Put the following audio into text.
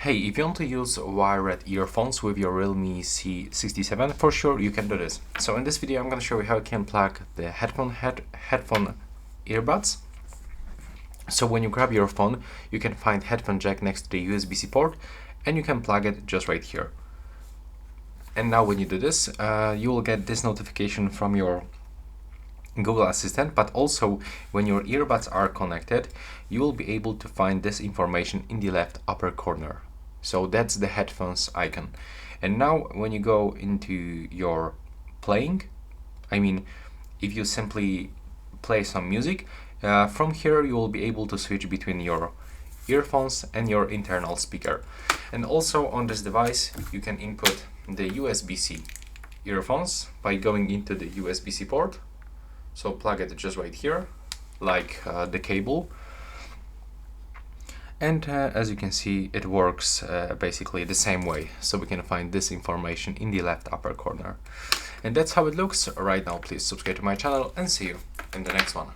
Hey, if you want to use wired earphones with your Realme C67, for sure you can do this. So in this video I'm going to show you how you can plug the headphone earbuds. So when you grab your phone, you can find headphone jack next to the USB-C port and you can plug it just right here. And now when you do this, you will get this notification from your Google Assistant, but also when your earbuds are connected, you will be able to find this information in the left upper corner. So that's the headphones icon. And now when you go into your playing, if you simply play some music, from here you will be able to switch between your earphones and your internal speaker. And also on this device you can input the USB-C earphones by going into the USB-C port. So plug it just right here, like the cable. And as you can see, it works basically the same way. So we can find this information in the left upper corner. And that's how it looks right now. Please subscribe to my channel and see you in the next one.